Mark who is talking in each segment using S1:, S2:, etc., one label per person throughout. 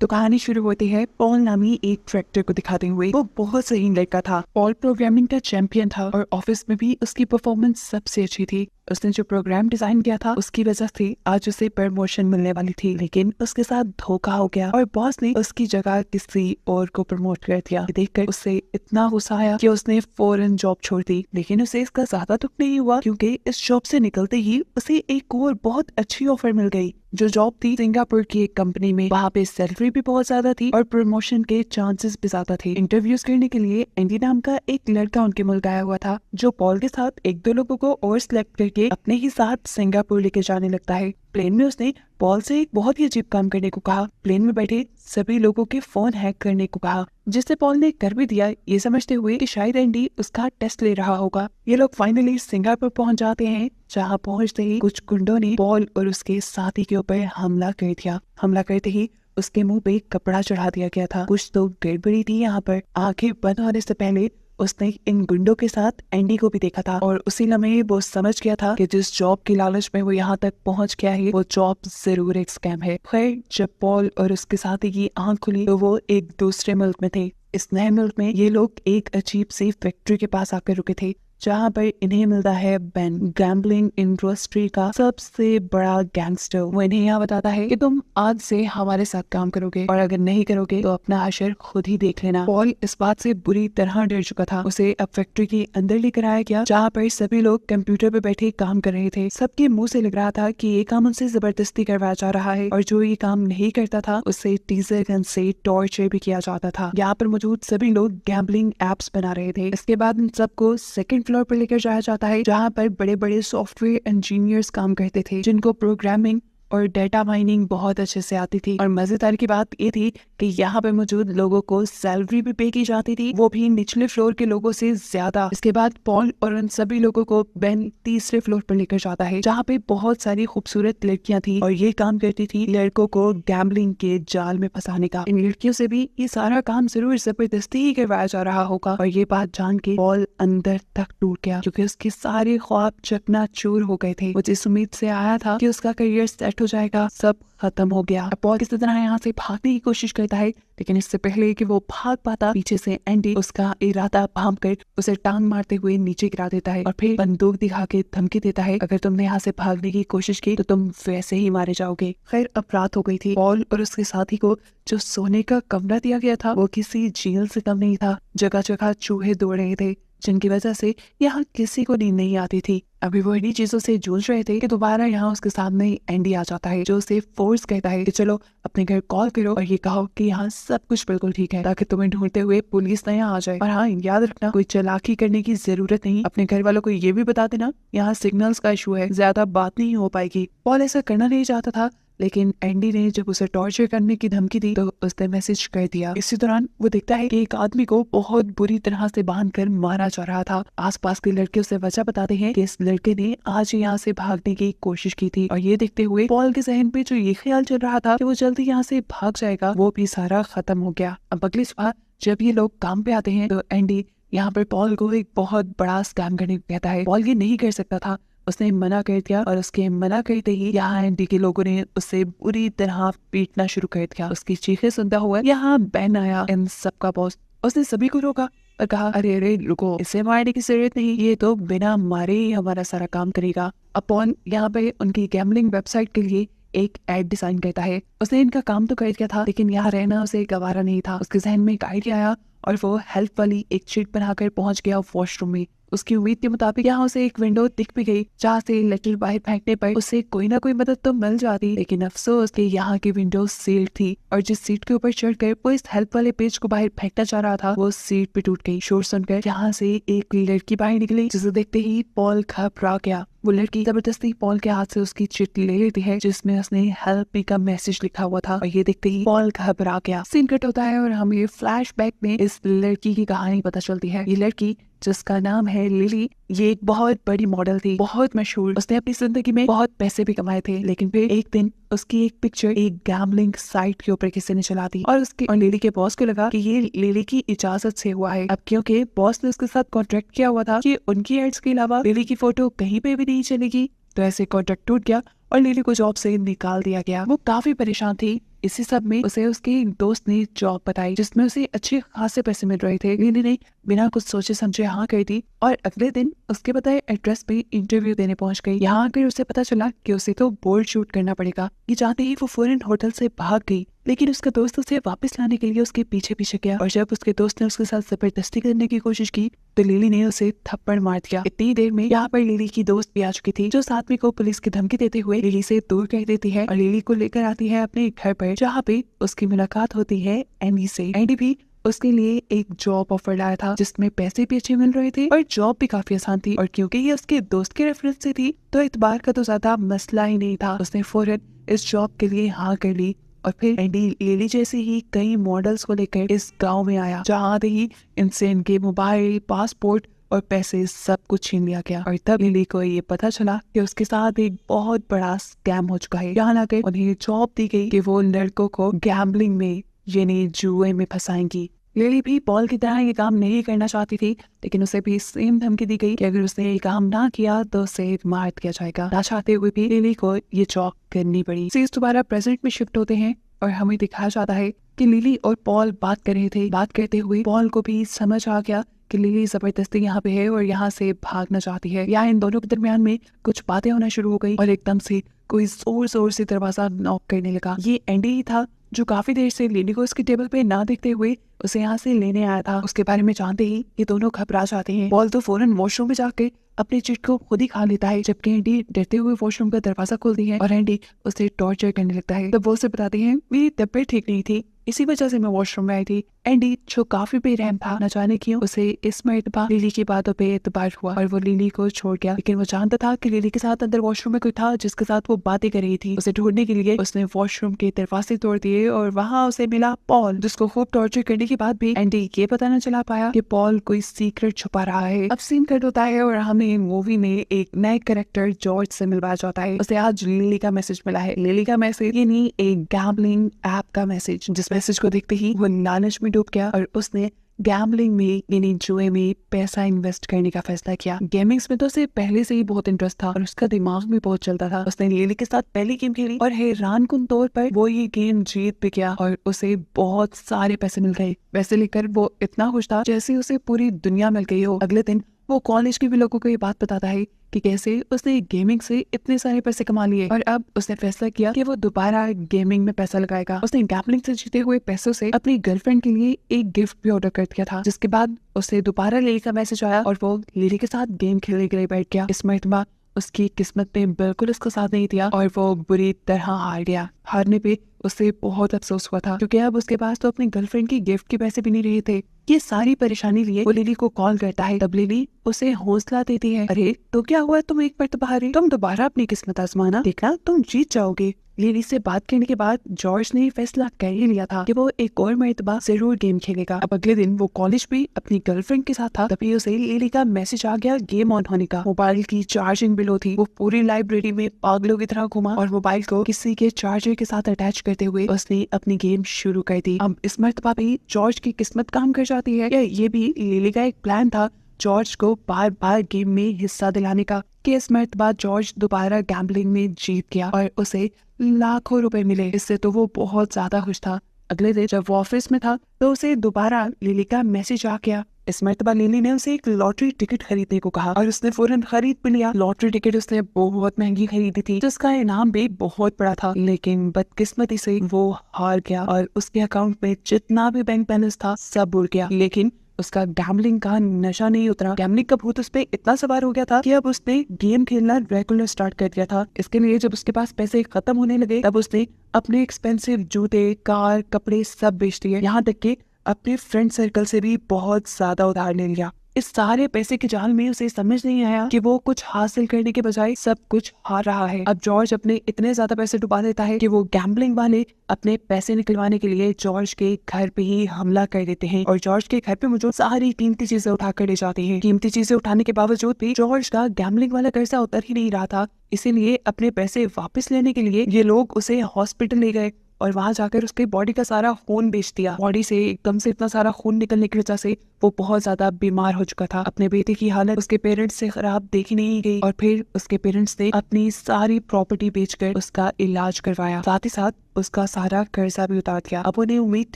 S1: तो कहानी शुरू होती है पॉल नामी एक ट्रैक्टर को दिखाते हुए। वो बहुत सही लड़का था। पॉल प्रोग्रामिंग का चैंपियन था और ऑफिस में भी उसकी परफॉर्मेंस सबसे अच्छी थी। उसने जो प्रोग्राम डिजाइन किया था उसकी वजह से आज उसे प्रमोशन मिलने वाली थी, लेकिन उसके साथ धोखा हो गया और बॉस ने उसकी जगह किसी और को प्रमोट कर दिया। ये देखकर उसे इतना गुस्सा आया कि उसने फौरन जॉब छोड़ दी। लेकिन उसे इसका ज्यादा दुख नहीं हुआ, क्योंकि इस जॉब से निकलते ही उसे एक और बहुत अच्छी ऑफर मिल गई। जो जॉब थी सिंगापुर की एक कंपनी में। वहाँ पे सैलरी भी बहुत ज्यादा थी और प्रमोशन के चांसेस भी ज्यादा थे। इंटरव्यूज करने के लिए एंडी नाम का एक लड़का उनके मुल्क आया हुआ था, जो पॉल के साथ एक दो लोगों को और सिलेक्ट करके अपने ही साथ सिंगापुर लेके जाने लगता है। प्लेन में उसने पॉल से एक बहुत ही अजीब काम करने को कहा। प्लेन में बैठे सभी लोगों के फोन हैक करने को कहा, जिससे पॉल ने कर भी दिया, ये समझते हुए कि शायद एंडी उसका टेस्ट ले रहा होगा। ये लोग फाइनली सिंगापुर पहुंच जाते हैं, जहां पहुंचते ही कुछ गुंडों ने पॉल और उसके साथी के ऊपर हमला कर दिया। हमला करते ही उसके मुंह पे कपड़ा चढ़ा दिया गया था। कुछ तो गड़बड़ी थी यहाँ पर। आंखें बंद होने से पहले उसने इन गुंडों के साथ एंडी को भी देखा था और उसी लम्हे वो समझ गया था कि जिस जॉब की लालच में वो यहाँ तक पहुँच गया है वो जॉब जरूर एक स्कैम है। खैर, जब पॉल और उसके साथी की आंख खुली तो वो एक दूसरे मुल्क में थे। इस नए मुल्क में ये लोग एक अजीब सी फैक्ट्री के पास आकर रुके थे, जहाँ पर इन्हें मिलता है बेन, गैम्बलिंग इंडस्ट्री का सबसे बड़ा गैंगस्टर। वो इन्हें यहाँ बताता है कि तुम आज से हमारे साथ काम करोगे और अगर नहीं करोगे तो अपना हशर खुद ही देख लेना। पॉल इस बात से बुरी तरह डर चुका था। उसे अब फैक्ट्री के अंदर लेकर आया गया, जहाँ पर सभी लोग कंप्यूटर पे बैठे काम कर रहे थे। सबके मुंह से लग रहा था कि ये काम उनसे जबरदस्ती करवाया जा रहा है और जो ये काम नहीं करता था उसे टीजर गन से टॉर्चर भी किया जाता था। यहाँ पर मौजूद सभी लोग गैम्बलिंग एप्स बना रहे थे। इसके बाद इन सबको सेकंड फ्लोर पर लेकर जाया जाता है, जहाँ पर बड़े बड़े सॉफ्टवेयर इंजीनियर्स काम करते थे, जिनको प्रोग्रामिंग और डेटा माइनिंग बहुत अच्छे से आती थी। और मजेदार की बात ये थी कि यहाँ पे मौजूद लोगों को सैलरी भी पे की जाती थी, वो भी निचले फ्लोर के लोगों से ज्यादा। इसके बाद पॉल और उन सभी लोगों को बेन तीसरे फ्लोर पर लेकर जाता है, जहाँ पे बहुत सारी खूबसूरत लड़कियां थी और ये काम करती थी लड़कों को गैम्बलिंग के जाल में फंसाने का। इन लड़कियों से भी ये सारा काम जरूर जबरदस्ती ही करवाया जा रहा होगा। और ये बात जान के पॉल अंदर तक टूट गया, क्योंकि उसके सारे ख्वाब चकनाचूर हो गए थे। वो जिस उम्मीद से आया था कि उसका करियर सेट हो जाएगा, सब खत्म हो गया। पॉल किसी तरह यहाँ से भागने की कोशिश करता है, लेकिन इससे पहले कि वो भाग पाता, पीछे से एंडी उसका इरादा भांप कर उसे टांग मारते हुए नीचे गिरा देता है और फिर बंदूक दिखा के धमकी देता है, अगर तुमने यहाँ से भागने की कोशिश की तो तुम वैसे ही मारे जाओगे। खैर, अब रात हो गई थी। पॉल और उसके साथी को जो सोने का कमरा दिया गया था वो किसी जेल से कम नहीं था। जगह जगह चूहे दौड़ रहे थे, जिनकी वजह से यहाँ किसी को नींद नहीं आती थी। अभी वो इन्हीं चीजों से जूझ रहे थे कि दोबारा यहाँ उसके सामने एंडी आ जाता है, जो उसे फोर्स कहता है कि चलो अपने घर कॉल करो और ये कहो कि यहाँ सब कुछ बिल्कुल ठीक है, ताकि तुम्हें ढूंढते हुए पुलिस न यहाँ आ जाए। और हाँ, याद रखना, कोई चालाकी करने की जरूरत नहीं। अपने घर वालों को ये भी बता देना यहाँ सिग्नल्स का इशू है, ज्यादा बात नहीं हो पाएगी। पॉल ऐसा करना नहीं चाहता था, लेकिन एंडी ने जब उसे टॉर्चर करने की धमकी दी तो उसने मैसेज कर दिया। इसी दौरान वो देखता है कि एक आदमी को बहुत बुरी तरह से बांधकर मारा जा रहा था। आसपास के लड़के उसे वजह बताते हैं कि इस लड़के ने आज यहाँ से भागने की कोशिश की थी। और ये देखते हुए पॉल के जहन पे जो ये ख्याल चल रहा था कि वो जल्दी यहाँ से भाग जाएगा, वो भी सारा खत्म हो गया। अब अगली सुबह जब ये लोग काम पे आते हैं तो एंडी यहाँ पर पॉल को एक बहुत बड़ा स्कैम करने को कहता है। पॉल ये नहीं कर सकता था, उसने मना कर दिया और उसके मना करते ही यहाँ एंडी के लोगों ने उसे बुरी तरह पीटना शुरू कर दिया। उसकी चीखें सुनता हुआ यहाँ बेन आया, इन सबका बॉस। उसने सभी को रोका और कहा, अरे अरे रुको, इसे मारने की जरूरत नहीं, ये तो बिना मारे ही हमारा सारा काम करेगा। अब पॉल यहाँ पे उनकी गैम्बलिंग वेबसाइट के लिए एक एड डिजाइन करता है। उसने इनका काम तो कर दिया था, लेकिन यहाँ रहना उसे गवारा नहीं था। उसके जहन में एक आइडिया आया और वो हेल्प वाली एक शीट बनाकर पहुंच गया वॉशरूम में। उसकी उम्मीद के मुताबिक यहाँ उसे एक विंडो दिख भी गई, जहाँ से लेटर बाहर फेंकने पर उसे कोई ना कोई मदद तो मिल जाती। लेकिन अफसोस कि यहाँ की विंडो सील्ड थी और जिस सीट के ऊपर चढ़कर वो इस हेल्प वाले पेज को बाहर फेंकना चाह रहा था, वो सीट पे टूट गई। शोर सुनकर यहाँ से एक लड़की बाहर निकली, जिसे देखते ही पॉल घबरा गया। वो लड़की जबरदस्ती पॉल के हाथ से उसकी चिट्ठी ले लेती है, जिसमें उसने हेल्प मी का मैसेज लिखा हुआ था। और ये देखते ही पॉल घबरा गया। सीन कट होता है और हमें फ्लैशबैक में इस लड़की की कहानी पता चलती है। ये लड़की, जिसका नाम है लिली, ये एक बहुत बड़ी मॉडल थी, बहुत मशहूर। उसने अपनी जिंदगी में बहुत पैसे भी कमाए थे, लेकिन फिर एक दिन उसकी एक पिक्चर एक गैम्बलिंग साइट के ऊपर किसी ने चला दी और लिली के बॉस को लगा कि ये लिली की इजाजत से हुआ है। अब क्योंकि बॉस ने उसके साथ कॉन्ट्रैक्ट किया हुआ था कि उनकी एड्स के अलावा लिली की फोटो कहीं पे भी नहीं चलेगी, तो ऐसे कॉन्ट्रैक्ट टूट गया और लिली को जॉब से निकाल दिया गया। वो काफी परेशान थी। इसी सब में उसे उसके एक दोस्त ने जॉब बताई जिसमें उसे अच्छे खासे पैसे मिल रहे थे। लिली ने बिना कुछ सोचे समझे हाँ कही थी और अगले दिन उसके बताए एड्रेस पे इंटरव्यू देने पहुंच गई। यहाँ आकर उसे पता चला कि उसे तो बोल्ड शूट करना पड़ेगा। ये चाहते ही वो फौरन होटल से भाग गई, लेकिन उसका दोस्त उसे वापस लाने के लिए उसके पीछे पीछे गया और जब उसके दोस्त ने उसके साथ जबरदस्ती करने की कोशिश की तो लिली ने उसे थप्पड़ मार दिया। इतनी देर में यहाँ पर लिली की दोस्त भी आ चुकी थी, जो आदमी को पुलिस की धमकी देते हुए लिली से दूर कर देती है और लिली को लेकर आती है अपने घर पर, जहाँ पे उसकी मुलाकात होती है एंडी से। एंडी भी उसके लिए एक जॉब ऑफर लाया था जिसमें पैसे भी अच्छे मिल रहे थे और जॉब भी काफी आसान थी और क्योंकि ये उसके दोस्त के रेफरेंस से थी तो इतबार का तो ज्यादा मसला ही नहीं था। उसने फौरन इस जॉब के लिए हाँ कर ली और फिर एंडी लिली जैसे ही कई मॉडल्स को लेकर इस गांव में आया, जहाँ आते ही इनसे इनके मोबाइल, पासपोर्ट और पैसे सब कुछ छीन लिया गया। और तब लिली को ये पता चला कि उसके साथ एक बहुत बड़ा स्कैम हो चुका है। यहाँ लाकर उन्हें जॉब दी गई कि वो लड़कों को गैम्बलिंग में यानी जुए में फंसाएंगी। लिली भी पॉल की तरह ये काम नहीं करना चाहती थी, लेकिन उसे भी सेम धमकी दी गई कि अगर उसने ये काम ना किया तो उसे मार दिया जाएगा। ना चाहते हुए भी लिली को ये जॉब करनी पड़ी। सीन्स दोबारा प्रेजेंट में शिफ्ट होते हैं और हमें दिखाया जाता है कि लिली और पॉल बात कर रहे थे। बात करते हुए पॉल को भी समझ आ गया कि लिली जबरदस्ती यहाँ पे है और यहाँ से भागना चाहती है। यहाँ इन दोनों के दरमियान में कुछ बातें होना शुरू हो गई और एकदम से कोई जोर जोर से दरवाजा नॉक करने लगा। ये एंडी ही था जो काफी देर से लिली को उसके टेबल पे ना देखते हुए उसे यहाँ से लेने आया था। उसके बारे में जानते ही ये दोनों घबरा जाते हैं। पॉल तो फौरन वॉशरूम में जाके अपनी चिट को खुद ही खा लेता है, जबकि एंडी डरते हुए वॉशरूम का दरवाजा खोलती है और एंडी उसे टॉर्चर करने लगता है। तब वो उसे बताती है मेरी तबीयत ठीक नहीं थी, इसी वजह से मैं वॉशरूम में आई थी। एंडी जो काफी बेरहम था, न जाने क्यों उसे इस मर्तबा लिली की बातों पे एतबार हुआ और वो लिली को छोड़ गया। लेकिन वो जानता था कि लिली के साथ अंदर वॉशरूम में कोई था जिसके साथ वो बातें कर रही थी। उसे ढूंढने के लिए उसने वॉशरूम के दरवाजे तोड़ दिए और वहाँ उसे मिला पॉल, जिसको खूब टॉर्चर करने के बाद भी एंडी ये पता न चला पाया कि पॉल कोई सीक्रेट छुपा रहा है। अब सीन कट होता है और हमें मूवी में एक नए कैरेक्टर जॉर्ज से मिलवाया जाता है। उसे आज लिली का मैसेज मिला है। लिली का मैसेज यानी एक गैम्बलिंग ऐप का मैसेज, जिस मैसेज को देखते ही वो लालच में डूब गया और उसने गैम्बलिंग में यानी जुए में पैसा इन्वेस्ट करने का फैसला किया। गेमिंग्स में तो उसे पहले से ही बहुत इंटरेस्ट था और उसका दिमाग भी बहुत चलता था। उसने लिली के साथ पहली गेम खेली और हैरानकुन तौर पर वो ये गेम जीत भी गया और उसे बहुत सारे पैसे मिल गए। पैसे लेकर वो इतना खुश था जैसे उसे पूरी दुनिया मिल गई हो। अगले दिन वो कॉलेज के भी लोगों को ये बात बताता है कि कैसे उसने गेमिंग से इतने सारे पैसे कमा लिए और अब उसने फैसला किया कि वो दोबारा गेमिंग में पैसा लगाएगा। उसने गैम्बलिंग से जीते हुए पैसों से अपनी गर्लफ्रेंड के लिए एक गिफ्ट भी ऑर्डर कर दिया था, जिसके बाद उसे दोबारा लिली का मैसेज आया और वो लिली के साथ गेम खेलने के लिए बैठ गया। इस मर्तबा उसकी किस्मत ने बिल्कुल उसका साथ नहीं दिया और वो बुरी तरह हार गया। हारने पे उसे बहुत अफसोस हुआ था क्योंकि अब उसके पास तो अपनी गर्लफ्रेंड की गिफ्ट के पैसे भी नहीं रहे थे। ये सारी परेशानी लिए वो लिली को कॉल करता है। तब लिली उसे हौसला देती है, अरे तो क्या हुआ, तुम एक मर्तबा हारे, तुम दोबारा अपनी किस्मत आजमाना, देखना तुम जीत जाओगे। लिली से बात करने के बाद जॉर्ज ने फैसला कर ही लिया था कि वो एक और मर्तबा जरूर गेम खेलेगा। अब अगले दिन वो कॉलेज भी अपनी गर्लफ्रेंड के साथ था, तभी उसे लिली का मैसेज आ गया गेम ऑन होने का। मोबाइल की चार्जिंग बिलो थी। वो पूरी लाइब्रेरी में पागलों की तरह घुमा और मोबाइल को किसी के चार्जर के साथ अटैच करते हुए उसने अपनी गेम शुरू कर दी। अब इस मर्तबा भी जॉर्ज की किस्मत काम कर जाती है या ये भी लिली का एक प्लान था जॉर्ज को बार बार गेम में हिस्सा दिलाने का, कि इस मर्तबा जॉर्ज दोबारा गैम्बलिंग में जीत गया और उसे लाखों रुपए मिले। इससे तो वो बहुत ज्यादा खुश था। अगले दिन जब वो ऑफिस में था तो उसे दोबारा लिली का मैसेज आ गया। इस मर्तबा लिली ने उसे एक लॉटरी टिकट खरीदने को कहा और उसने फौरन खरीद भी लिया। लॉटरी टिकट उसने बहुत महंगी खरीदी थी जिसका इनाम भी बहुत बड़ा था, लेकिन बदकिस्मती से वो हार गया और उसके अकाउंट में जितना भी बैंक बैलेंस था सब उड़ गया। लेकिन उसका गैम्बलिंग का नशा नहीं उतरा। गैम्बलिंग का भूत उस पे इतना सवार हो गया था कि अब उसने गेम खेलना रेगुलर स्टार्ट कर दिया था। इसके लिए जब उसके पास पैसे खत्म होने लगे तब उसने अपने एक्सपेंसिव जूते, कार, कपड़े सब बेच दिए। यहाँ तक कि अपने फ्रेंड सर्कल से भी बहुत ज्यादा उधार ले लिया। इस सारे पैसे के जाल में उसे समझ नहीं आया कि वो कुछ हासिल करने के बजाय सब कुछ हार रहा है। अब जॉर्ज अपने इतने ज्यादा पैसे डुबा देता है कि वो गैम्बलिंग वाले अपने पैसे निकलवाने के लिए जॉर्ज के घर पे ही हमला कर देते हैं और जॉर्ज के घर पे मौजूद सारी कीमती चीजें उठा कर ले जाते हैं। कीमती चीजें उठाने के बावजूद भी जॉर्ज का गैम्बलिंग वाला कर्जा उतर ही नहीं रहा था, इसीलिए अपने पैसे वापस लेने के लिए ये लोग उसे हॉस्पिटल ले गए और वहां जाकर उसके बॉडी का सारा खून बेच दिया। बॉडी से एकदम से इतना सारा खून निकलने की वजह से वो बहुत ज्यादा बीमार हो चुका था। अपने बेटे की हालत उसके पेरेंट्स से खराब देखी नहीं गई और फिर उसके पेरेंट्स ने अपनी सारी प्रॉपर्टी बेचकर उसका इलाज करवाया, साथ ही साथ उसका सारा कर्जा भी उतार दिया। अब उन्हें उम्मीद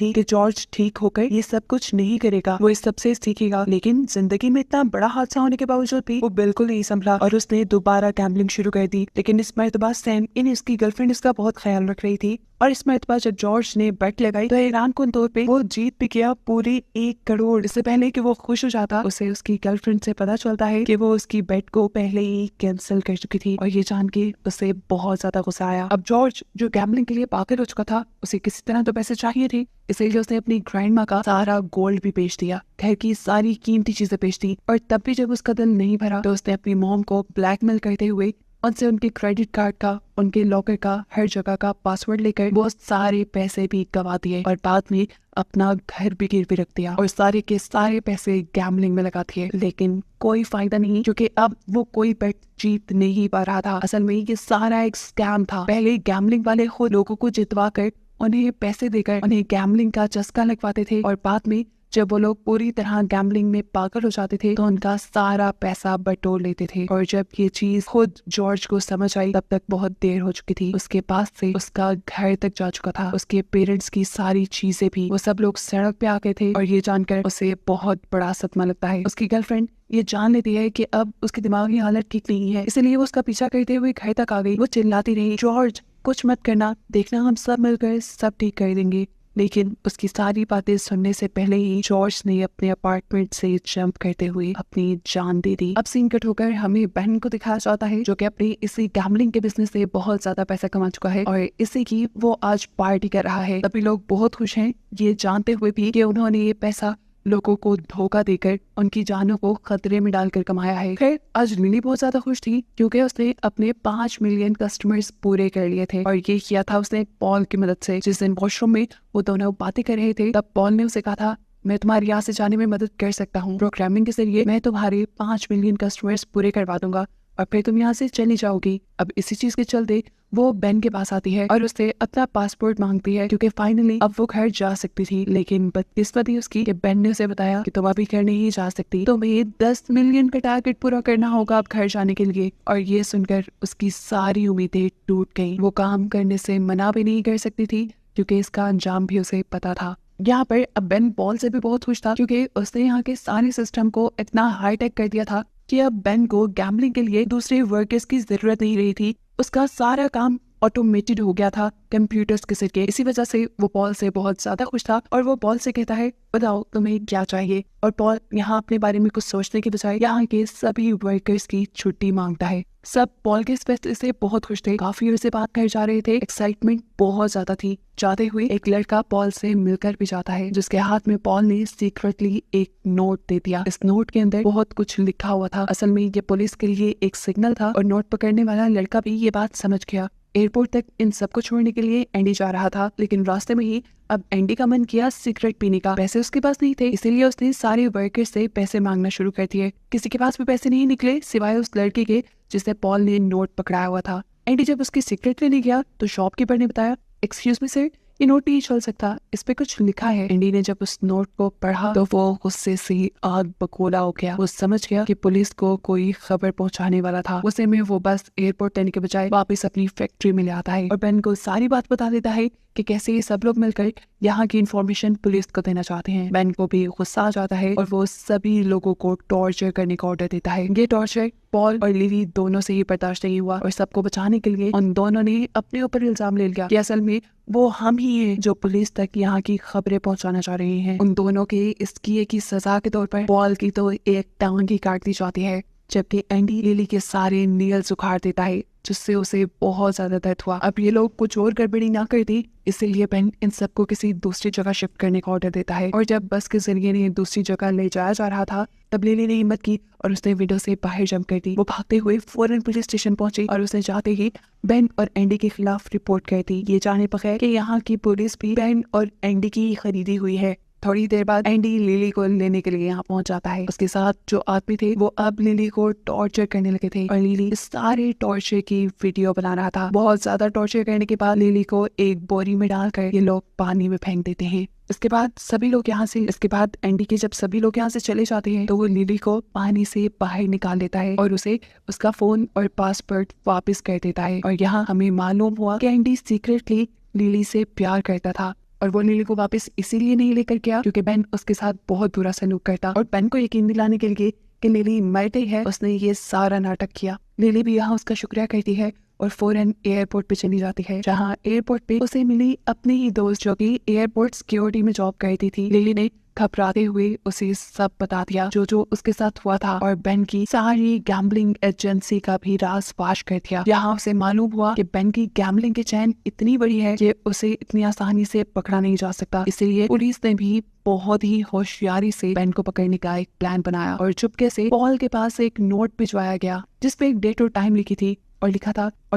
S1: थी कि जॉर्ज ठीक होकर ये सब कुछ नहीं करेगा, वो इस सब से सीखेगा, लेकिन जिंदगी में इतना बड़ा हादसा होने के बावजूद भी वो बिल्कुल नहीं संभला और उसने दोबारा गैम्बलिंग शुरू कर दी। लेकिन इस मर्तबा सैम इसकी गर्लफ्रेंड इसका बहुत ख्याल रख रही थी और इस मर्तबा जब जॉर्ज ने बेट लगाई तो हैरान कुन तौर पे वो जीत भी गया पूरे 1 करोड़। इससे पहले कि वो खुश हो जाता, उसे उसकी गर्लफ्रेंड से पता चलता है कि वो उसकी बेट को पहले ही कैंसिल कर चुकी थी और ये जान के उसे बहुत ज्यादा गुस्सा आया। अब जॉर्ज जो गैम्बलिंग के लिए पागल हो चुका था, उसे किसी तरह तो पैसे चाहिए थे, इसलिए उसने अपनी ग्रैंड माँ का सारा गोल्ड भी बेच दिया, घर की सारी कीमती चीजें बेच दी। और तब भी जब उसका दिल नहीं भरा तो उसने अपनी मॉम को ब्लैकमेल करते हुए उनसे उनके क्रेडिट कार्ड का, उनके लॉकर का, हर जगह का पासवर्ड लेकर वो सारे पैसे भी गवा दिए और बाद में अपना घर भी गिरवी रख दिया और सारे के सारे पैसे गैम्बलिंग में लगा दिए। लेकिन कोई फायदा नहीं, क्योंकि अब वो कोई बेट जीत नहीं पा रहा था। असल में ये सारा एक स्कैम था। पहले गैम्बलिंग वाले खुद लोगों को जितवा कर उन्हें पैसे देकर उन्हें गैम्बलिंग का चस्का लगवाते थे और बाद में जब वो लोग पूरी तरह गैम्बलिंग में पागल हो जाते थे तो उनका सारा पैसा बटोर लेते थे। और जब ये चीज खुद जॉर्ज को समझ आई तब तक बहुत देर हो चुकी थी। उसके पास से उसका घर तक जा चुका था, उसके पेरेंट्स की सारी चीजें भी। वो सब लोग सड़क पे आ गए थे और ये जानकर उसे बहुत बड़ा सदमा लगता है। उसकी गर्लफ्रेंड ये जान लेती है कि अब उसकी दिमागी हालत ठीक नहीं है, इसलिए वो उसका पीछा करते हुए घर तक आ गई। वो चिल्लाती रही, जॉर्ज कुछ मत करना, देखना हम सब मिलकर सब ठीक कर देंगे। लेकिन उसकी सारी बातें सुनने से पहले ही जॉर्ज ने अपने अपार्टमेंट से जंप करते हुए अपनी जान दे दी। अब सीन कट होकर हमें बहन को दिखाया जाता है जो कि अपनी इसी गैम्बलिंग के बिजनेस से बहुत ज्यादा पैसा कमा चुका है और इसी की वो आज पार्टी कर रहा है। सभी लोग बहुत खुश हैं, ये जानते हुए भी कि उन्होंने ये पैसा लोगों को धोखा देकर उनकी जानों को खतरे में डालकर कमाया है। खैर आज लिली बहुत ज्यादा खुश थी क्योंकि उसने अपने 5 मिलियन कस्टमर्स पूरे कर लिए थे और ये किया था उसने पॉल की मदद से। जिस दिन वॉशरूम में वो दोनों बातें कर रहे थे तब पॉल ने उसे कहा था, मैं तुम्हारी यहाँ से जाने में मदद कर सकता हूँ, प्रोग्रामिंग के जरिए मैं तुम्हारे 5 मिलियन कस्टमर्स पूरे करवा दूंगा और फिर तुम यहाँ से चली जाओगी। अब इसी चीज के चलते वो बेन के पास आती है और उससे अपना पासपोर्ट मांगती है क्योंकि फाइनली अब वो घर जा सकती थी। लेकिन बदकिस्मती उसकी कि बेन ने उसे बताया कि तुम अभी घर नहीं जा सकती, तुम्हें 10 मिलियन का टारगेट पूरा करना होगा अब घर जाने के लिए। और ये सुनकर उसकी सारी उम्मीदें टूट गई। वो काम करने से मना भी नहीं कर सकती थी क्योंकि इसका अंजाम भी उसे पता था। यहाँ पर अब बेन पॉल से भी बहुत खुश था क्योंकि उसने यहाँ के सारे सिस्टम को इतना हाईटेक कर दिया था कि अब बेन को गैम्बलिंग के लिए दूसरे वर्कर्स की जरूरत नहीं रही थी। उसका सारा काम ऑटोमेटेड हो गया था कंप्यूटर्स के जरिए। इसी वजह से वो पॉल से बहुत ज्यादा खुश था और वो पॉल से कहता है, बताओ तुम्हें क्या चाहिए। और पॉल यहाँ अपने बारे में कुछ सोचने की बजाय यहाँ के सभी वर्कर्स की छुट्टी मांगता है। सब पॉल के इस फैसले से बहुत खुश थे, काफी देर से बात कर जा रहे थे, एक्साइटमेंट बहुत ज्यादा थी। जाते हुए एक लड़का पॉल से मिलकर भी जाता है जिसके हाथ में पॉल ने सीक्रेटली एक नोट दे दिया। इस नोट के अंदर बहुत कुछ लिखा हुआ था। असल में ये पुलिस के लिए एक सिग्नल था और नोट पकड़ने वाला लड़का भी ये बात समझ गया। एयरपोर्ट तक इन सबको छोड़ने के लिए एंडी जा रहा था, लेकिन रास्ते में ही अब एंडी का मन किया सिगरेट पीने का। पैसे उसके पास नहीं थे, इसीलिए उसने सारे वर्कर से पैसे मांगना शुरू कर दिए। किसी के पास भी पैसे नहीं निकले सिवाय उस लड़के के जिसे पॉल ने नोट पकड़ाया हुआ था। एंडी जब उसकी सिगरेट लेने गया तो शॉपकीपर ने बताया, एक्सक्यूज मी सर, ये नोट नहीं चल सकता, इस पे कुछ लिखा है। एंडी ने जब उस नोट को पढ़ा तो वो गुस्से से आग बकोला हो गया। वो समझ गया कि पुलिस को कोई खबर पहुंचाने वाला था। उसे में वो बस एयरपोर्ट लेने के बजाय वापस अपनी फैक्ट्री में ले आता है और बेन को सारी बात बता देता है कि कैसे ये सब लोग मिलकर यहाँ की इंफॉर्मेशन पुलिस को देना चाहते हैं। बेन को भी गुस्सा आ जाता है और वो सभी लोगों को टॉर्चर करने का ऑर्डर देता है। ये टॉर्चर पॉल और लिली दोनों से ही बर्दाश्त नहीं हुआ और सबको बचाने के लिए उन दोनों ने अपने ऊपर इल्जाम ले लिया कि असल में वो हम ही हैं जो पुलिस तक यहाँ की खबरें पहुँचाना चाह रहे हैं। उन दोनों के इस किए की सजा के तौर पर पॉल की तो एक टांग ही काट दी जाती है, जबकि एंडी लिली के सारे नेल्स उखाड़ देता है जिससे उसे बहुत ज्यादा दर्द हुआ। अब ये लोग कुछ और गड़बड़ी ना करती, इसीलिए बेन इन सबको किसी दूसरी जगह शिफ्ट करने का ऑर्डर देता है। और जब बस के जरिए ने दूसरी जगह ले जाया जा रहा था तब लिली ने हिम्मत की और उसने विंडो से बाहर जंप कर दी। वो भागते हुए फौरन पुलिस स्टेशन पहुंची और उसने जाते ही बेन और एंडी के खिलाफ रिपोर्ट कर दी, ये जाने बगैर कि यहाँ की पुलिस भी बेन और एंडी की खरीदी हुई है। थोड़ी देर बाद एंडी लिली को लेने के लिए यहाँ पहुंच जाता है। उसके साथ जो आदमी थे वो अब लिली को टॉर्चर करने लगे थे और लिली इस सारे टॉर्चर की वीडियो बना रहा था। बहुत ज्यादा टॉर्चर करने के बाद लिली को एक बोरी में डालकर ये लोग पानी में फेंक देते हैं। इसके बाद एंडी के जब सभी लोग यहाँ से चले जाते हैं तो वो लिली को पानी से बाहर निकाल देता है और उसे उसका फोन और पासवर्ड वापस कर देता है। और यहाँ हमें मालूम हुआ कि एंडी सीक्रेटली लिली से प्यार करता था और वो लिली को वापस इसीलिए नहीं लेकर गया क्योंकि बेन उसके साथ बहुत बुरा सलूक करता। और बेन को यकीन दिलाने के लिए कि लिली मर गई है उसने ये सारा नाटक किया। लिली भी यहाँ उसका शुक्रिया करती है और फौरन एयरपोर्ट पे चली जाती है, जहाँ एयरपोर्ट पे उसे मिली अपनी ही दोस्त जो कि एयरपोर्ट सिक्योरिटी में जॉब करती थी। लिली ने घबराते हुए उसे सब बता दिया जो उसके साथ हुआ था और बेन की सारी गैम्बलिंग एजेंसी का भी राज फाश कर दिया। यहाँ उसे मालूम हुआ कि बेन की गैम्बलिंग की चैन इतनी बड़ी है कि उसे इतनी आसानी से पकड़ा नहीं जा सकता। इसलिए पुलिस ने भी बहुत ही होशियारी से बेन को पकड़ने का एक प्लान बनाया और चुपके से पॉल के पास एक नोट भिजवाया गया जिसपे एक डेट और टाइम लिखी थी और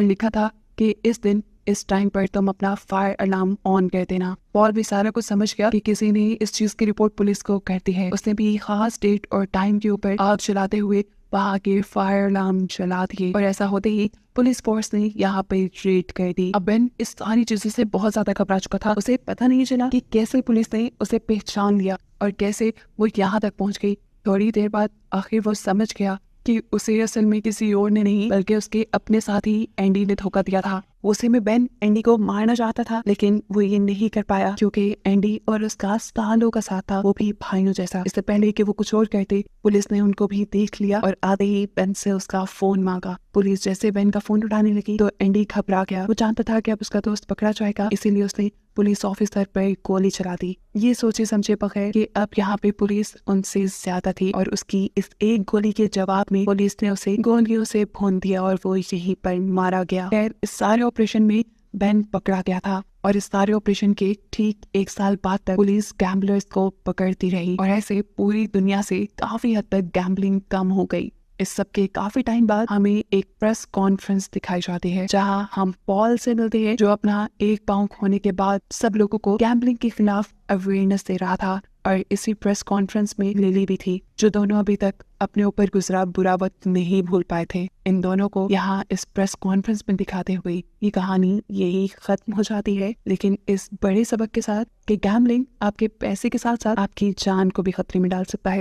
S1: लिखा था कि इस दिन इस टाइम पर तुम अपना फायर अलार्म ऑन कर देना। पॉल भी सारा कुछ समझ गया कि किसी ने इस चीज की रिपोर्ट पुलिस को कर दी है। उसने भी खास डेट और टाइम के ऊपर आग जलाते हुए वहाँ के फायर अलार्म जला दिए और ऐसा होते ही पुलिस फोर्स ने यहाँ पे रेड कर दी। अब बेन इस सारी चीजों से बहुत ज्यादा घबरा चुका था। उसे पता नहीं चला कि कैसे पुलिस ने उसे पहचान लिया और कैसे वो यहाँ तक पहुँच गई। थोड़ी देर बाद आखिर वो समझ गया कि उसे असल में किसी और ने नहीं बल्कि उसके अपने साथी एंडी ने धोखा दिया था। उसे में बेन एंडी को मारना चाहता था लेकिन वो ये नहीं कर पाया क्योंकि एंडी और उसका सालों का साथ था, वो भी भाइयों जैसा। इससे पहले कि वो कुछ और कहते पुलिस ने उनको भी देख लिया और आते ही बेन से उसका फोन मांगा। पुलिस जैसे बेन का फोन उठाने लगी तो एंडी घबरा गया। वो जानता था कि अब उसका दोस्त पकड़ा जाएगा, इसीलिए उसने पुलिस ऑफिसर पर गोली चला दी। ये सोचे समझे बगैर कि अब यहाँ पे पुलिस उनसे ज्यादा थी और उसकी इस एक गोली के जवाब में पुलिस ने उसे गोलियों से भून दिया और वो यहीं पर मारा गया। खैर इस सारे ऑपरेशन में बेन पकड़ा गया था और इस सारे ऑपरेशन के ठीक 1 साल बाद तक पुलिस गैम्बलर्स को पकड़ती रही और ऐसे पूरी दुनिया से काफी हद तक गैम्बलिंग कम हो गई। इस सब के काफी टाइम बाद हमें एक प्रेस कॉन्फ्रेंस दिखाई जाती है जहां हम पॉल से मिलते हैं जो अपना एक पांव खोने के बाद सब लोगों को गैम्बलिंग के खिलाफ अवेयरनेस दे रहा था। और इसी प्रेस कॉन्फ्रेंस में लिली भी थी, जो दोनों अभी तक अपने ऊपर गुजरा बुरा वक्त नहीं भूल पाए थे। इन दोनों को यहाँ इस प्रेस कॉन्फ्रेंस में दिखाते हुए ये कहानी यही खत्म हो जाती है, लेकिन इस बड़े सबक के साथ कि गैम्बलिंग आपके पैसे के साथ साथ आपकी जान को भी खतरे में डाल सकता है।